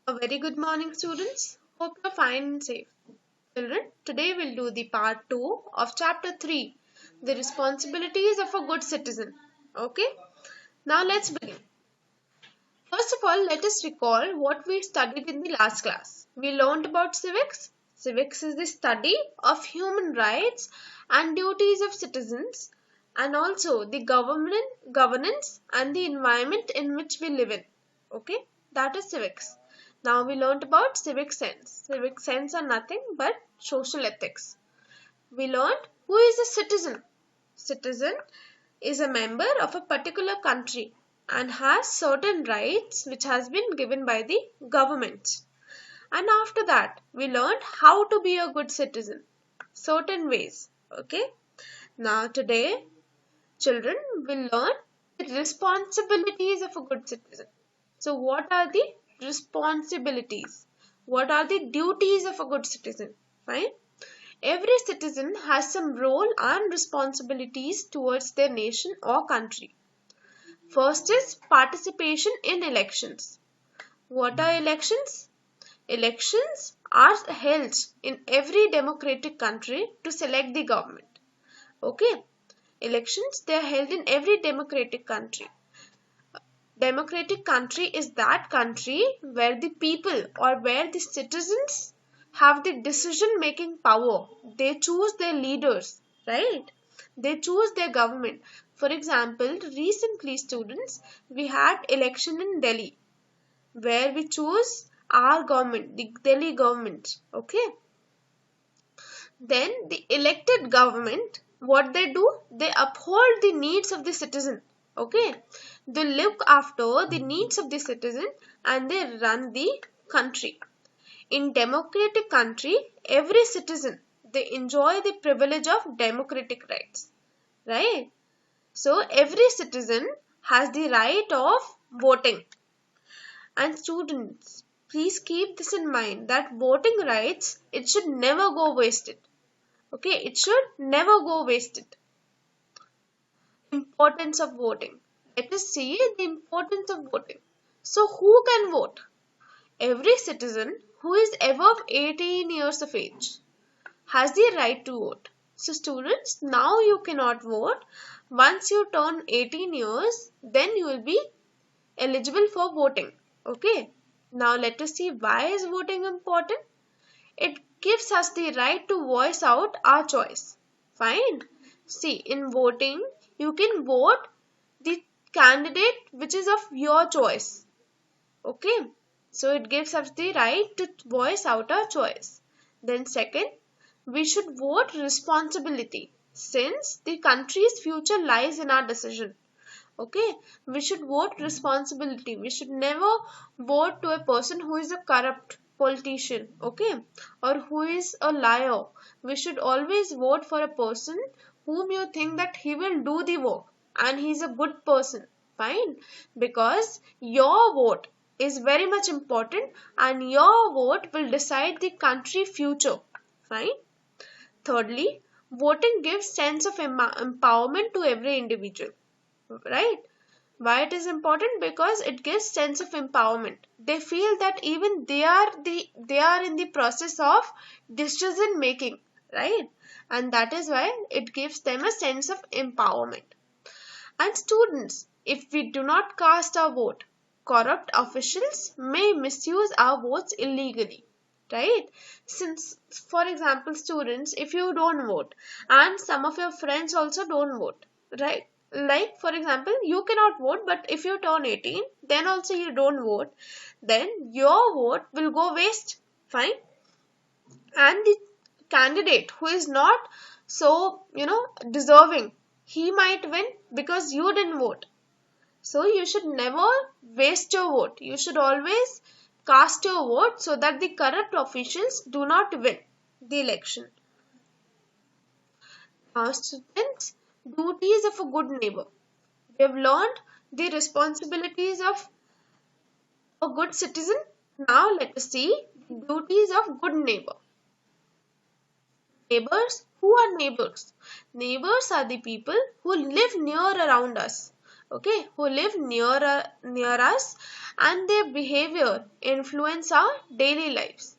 A very good morning, students. Hope you're fine and safe. Children, today we'll do the part 2 of chapter 3, the responsibilities of a good citizen. Okay, now let's begin. First of all, let us recall what we studied in the last class. We learned about civics. Civics is the study of human rights and duties of citizens and also the governance and the environment in which we live in. Okay, that is civics. Now we learned about civic sense. Civic sense are nothing but social ethics. We learned who is a citizen. Citizen is a member of a particular country and has certain rights which has been given by the government. And after that, we learned how to be a good citizen. Certain ways. Okay. Now today, children will learn the responsibilities of a good citizen. So what are the responsibilities? What are the duties of a good citizen? Fine. Every citizen has some role and responsibilities towards their nation or country. First is participation in elections. What are elections? Elections are held in every democratic country to select the government. Okay? Elections, they are held in every democratic country. Democratic country is that country where the people or where the citizens have the decision making power. They choose their leaders, right? They choose their government. For example, recently students, we had election in Delhi where we choose our government, the Delhi government. Okay. Then the elected government, what they do, they uphold the needs of the citizen. Okay, they look after the needs of the citizen and they run the country. In democratic country, every citizen, they enjoy the privilege of democratic rights, right? So every citizen has the right of voting. And students, please keep this in mind that voting rights, it should never go wasted. Okay, it should never go wasted. Importance of voting. Let us see the importance of voting. So, who can vote? Every citizen who is above 18 years of age has the right to vote. So, students, now you cannot vote. Once you turn 18 years, then you will be eligible for voting. Okay. Now, let us see why is voting important. It gives us the right to voice out our choice. Fine. See, in voting, you can vote the candidate which is of your choice. Okay. So it gives us the right to voice out our choice. Then second, we should vote responsibility since the country's future lies in our decision. Okay, we should vote responsibility. We should never vote to a person who is a corrupt politician, okay, or who is a liar. We should always vote for a person whom you think that he will do the work and he's a good person. Fine, because your vote is very much important and your vote will decide the country future. Fine. Thirdly, voting gives sense of empowerment to every individual, right? Why it is important? Because it gives sense of empowerment. They feel that even they are in the process of decision making, right? And that is why it gives them a sense of empowerment. And students, if we do not cast our vote, corrupt officials may misuse our votes illegally, right? Since, for example, students, if you don't vote and some of your friends also don't vote, right? Like, for example, you cannot vote, but if you turn 18, then also you don't vote, then your vote will go waste. Fine. And the candidate who is not so, deserving, he might win because you didn't vote. So you should never waste your vote. You should always cast your vote so that the corrupt officials do not win the election. Now, students, duties of a good neighbor. We have learned the responsibilities of a good citizen. Now let us see the duties of good neighbor. Neighbors, who are neighbors? Neighbors are the people who live near around us. okay, who live near us, and their behavior influence our daily lives.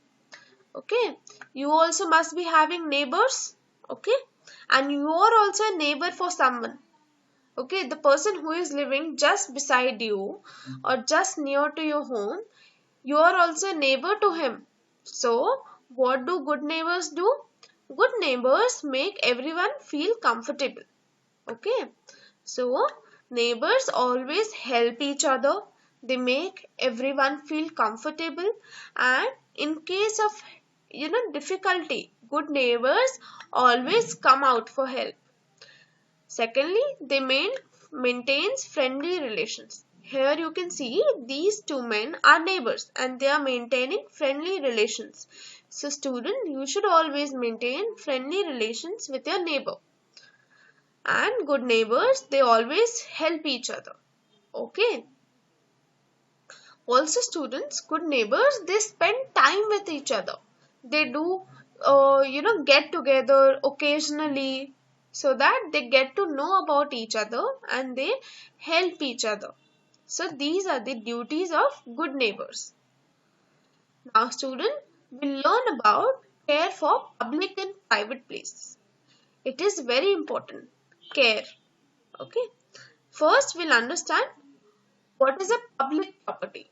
Okay, you also must be having neighbors. Okay, and you are also a neighbor for someone. Okay, the person who is living just beside you or just near to your home, you are also a neighbor to him. So what do good neighbors do? Good neighbors make everyone feel comfortable. Okay, so neighbors always help each other. They make everyone feel comfortable, and in case of difficulty, good neighbors always come out for help. Secondly, they maintains friendly relations. Here you can see these two men are neighbors and they are maintaining friendly relations. So student, you should always maintain friendly relations with your neighbor. And good neighbors, they always help each other. Okay. Also students, good neighbors, they spend time with each other. They do get together occasionally, so that they get to know about each other and they help each other. So these are the duties of good neighbors. Now student, we'll learn about care for public and private places. It is very important. Care. Okay, first we'll understand what is a public property.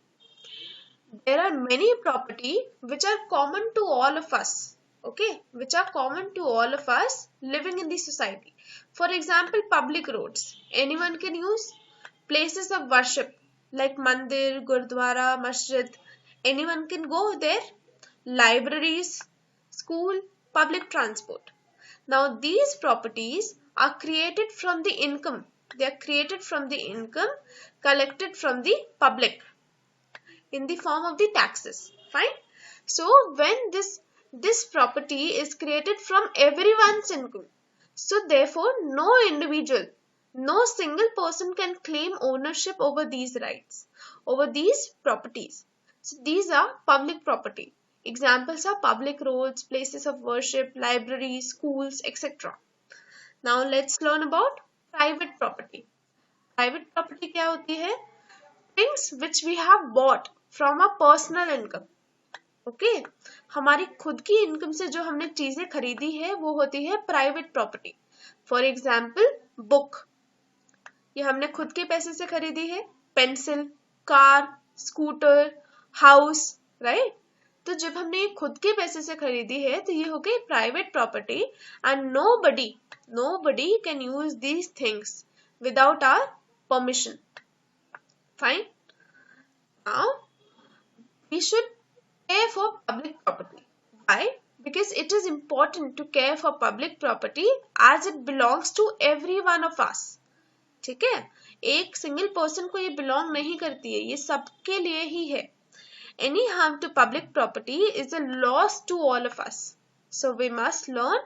There are many property which are common to all of us. Okay, which are common to all of us living in the society. For example, public roads anyone can use. Places of worship like mandir, gurdwara, masjid, anyone can go there. Libraries, school, public transport. Now these properties are created from the income. They are created from the income collected from the public in the form of the taxes. Fine. So when this property is created from everyone's income, so therefore no individual, no single person can claim ownership over these rights, over these properties. So these are public property. Examples are public roads, places of worship, libraries, schools, etc. Now let's learn about private property. Private property क्या होती है? Things which we have bought from our personal income. Okay, हमारी खुद की income से जो हमने चीजें खरीदी है वो होती है private property. For example book, ये हमने खुद के पैसे से खरीदी है. Pencil, car, scooter, house, right. तो जब हमने ये खुद के पैसे से खरीदी है तो ये हो गई private property, and nobody can use these things without our permission. Fine. Now, we should care for public property. Why? Because it is important to care for public property as it belongs to every one of us. ठीक है, एक single person को ये belong नहीं करती है, ये सबके लिए ही है. Any harm to public property is a loss to all of us. So we must learn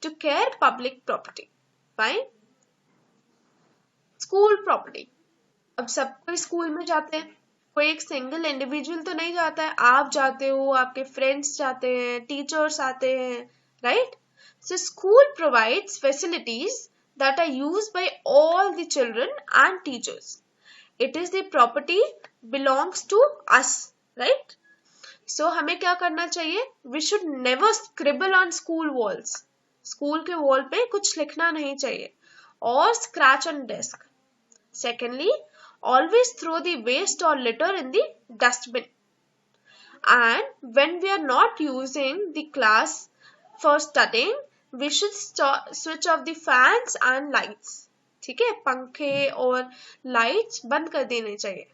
to care public property. Fine. School property. अब सब कोई स्कूल में जाते हैं, कोई एक सिंगल इंडिविजुअल तो नहीं जाता है. आप जाते हो, आपके फ्रेंड्स जाते हैं, टीचर्स आते हैं, right. So school provides facilities that are used by all the children and teachers. It is the property belongs to us, right. So हमें क्या करना चाहिए? We should never scribble on school walls. School के wall पे कुछ लिखना नहीं चाहिए, और scratch on desk. Secondly, always throw the waste or litter in the dustbin. And when we are not using the class for studying, we should switch off the fans and lights. ठीक है, पंखे और lights बंद कर देने चाहिए.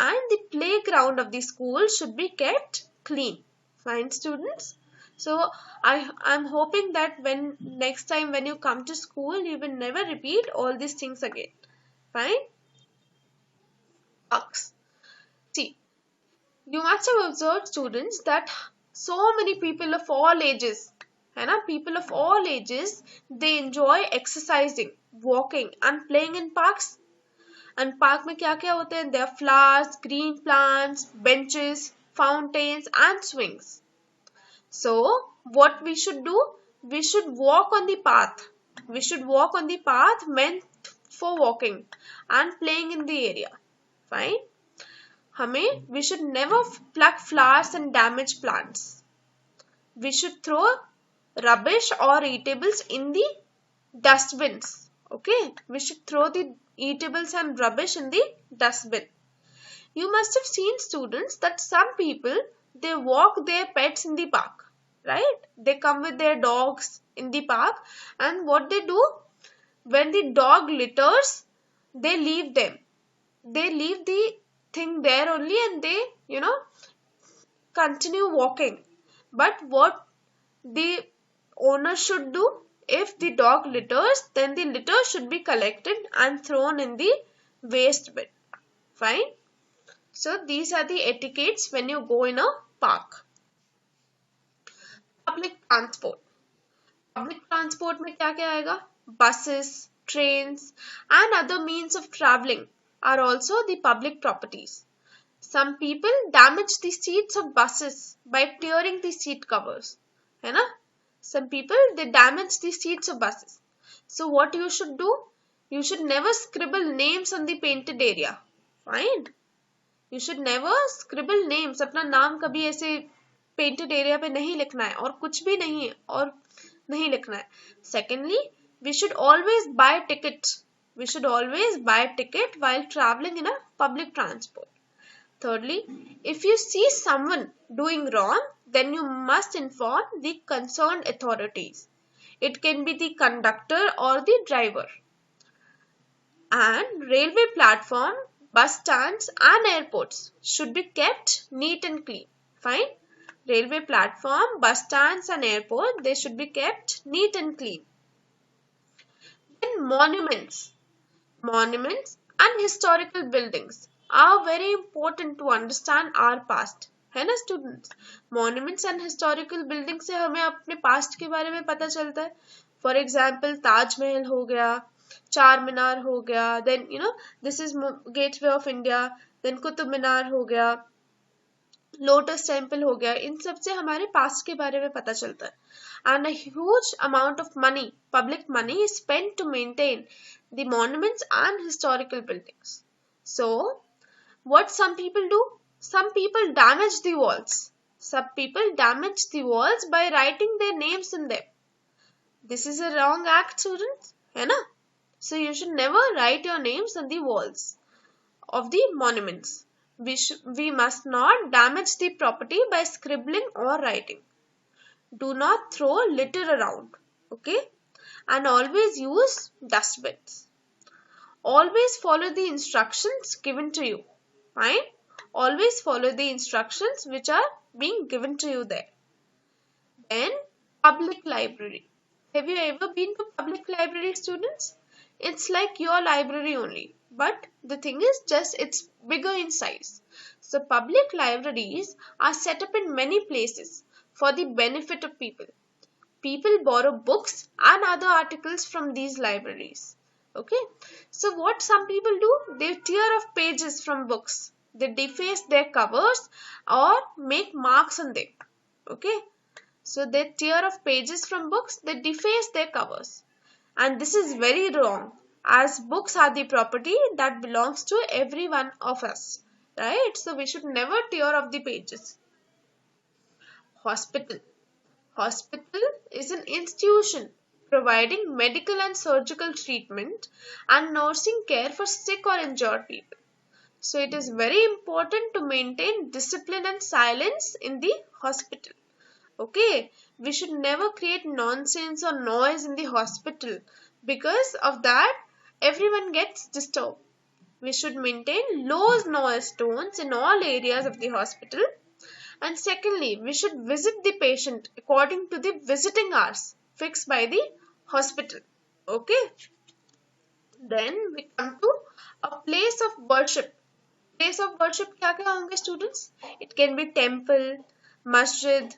And the playground of the school should be kept clean. Fine, students. So I'm hoping that when next time when you come to school, you will never repeat all these things again. Fine. Parks. See, you must have observed, students, that so many people of all ages, है ना, people of all ages, they enjoy exercising, walking and playing in parks. And park में क्या क्या होते हैं? There are flowers, green plants, benches, fountains and swings. So what we should do? We should walk on the path. We should walk on the path meant for walking and playing in the area. Fine. We should never pluck flowers and damage plants. We should throw rubbish or eatables in the dustbins. Okay, we should throw the eatables and rubbish in the dustbin. You must have seen, students, that some people, they walk their pets in the park, right? They come with their dogs in the park, and what they do, when the dog litters, they leave them. They leave the thing there only, and they, continue walking. But what the owner should do, if the dog litters, then the litter should be collected and thrown in the waste bin. Fine. So these are the etiquettes when you go in a park. Public transport. Public transport में क्या क्या आएगा? Buses, trains and other means of travelling are also the public properties. Some people damage the seats of buses by tearing the seat covers. है ना? Some people, they damage the seats of buses. So what you should do? You should never scribble names on the painted area. Fine. You should never scribble names. अपना नाम कभी ऐसे painted area पे नहीं लिखना है, और कुछ भी नहीं है और नहीं लिखना है. Secondly, we should always buy tickets. We should always buy a ticket while traveling in a public transport. Thirdly, if you see someone doing wrong, then you must inform the concerned authorities. It can be the conductor or the driver. And railway platform, bus stands and airports should be kept neat and clean. Fine. Railway platform, bus stands and airport, they should be kept neat and clean. Then monuments. Monuments and historical buildings are very important to understand our past. है ना students? Monuments and historical buildings से हमें अपने past के बारे में पता चलता है. For example, ताजमहल हो गया, चार मीनार हो गया, then this is Gateway of India, then Qutub Minar हो गया, लोटस टेम्पल हो गया. इन सब से हमारे पास्ट के बारे में पता चलता है. And a huge amount of money, public money, is spent to maintain the monuments and historical buildings. So, what some people do? Some people damage the walls. Some people damage the walls by writing their names in them. This is a wrong act, students. है ना? So, you should never write your names on the walls of the monuments. We must not damage the property by scribbling or writing. Do not throw litter around, okay? And always use dustbins. Always follow the instructions given to you. Fine? Always follow the instructions which are being given to you there. Then, public library. Have you ever been to public library, students? It's like your library only. But the thing is just it's bigger in size. So public libraries are set up in many places for the benefit of people. People borrow books and other articles from these libraries. Okay. So what some people do? They tear off pages from books. They deface their covers or make marks on them. Okay. So they tear off pages from books. They deface their covers. And this is very wrong, as books are the property that belongs to every one of us, right? So we should never tear off the pages. Hospital. Hospital is an institution providing medical and surgical treatment and nursing care for sick or injured people. So it is very important to maintain discipline and silence in the hospital. Okay, we should never create nonsense or noise in the hospital. Because of that, everyone gets disturbed. We should maintain low noise tones in all areas of the hospital. And secondly, we should visit the patient according to the visiting hours fixed by the hospital. Okay. Then we come to a place of worship. Place of worship क्या क्या होंगे students? It can be temple, masjid,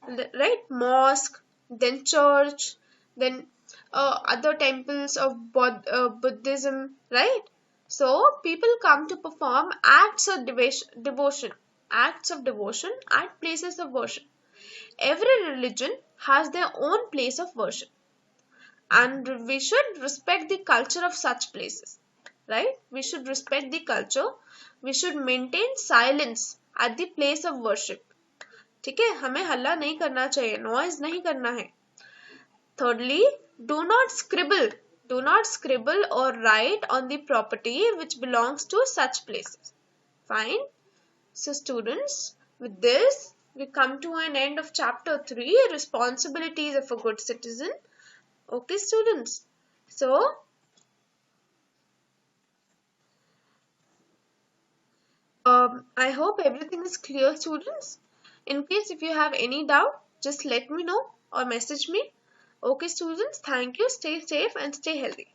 right, mosque, then church, then other temples of Buddhism, right? So people come to perform acts of devotion at places of worship. Every religion has their own place of worship. and we should respect the culture of such places, right? We should respect the culture. We should maintain silence at the place of worship. ठीक है, हमें हल्ला नहीं करना चाहिए, noise नहीं करना है. Thirdly, do not scribble. Do not scribble or write on the property which belongs to such places. Fine. So students, with this, we come to an end of chapter 3, responsibilities of a good citizen. Okay, students. So, I hope everything is clear, students. In case if you have any doubt, just let me know or message me. Okay, students, thank you. Stay safe and stay healthy.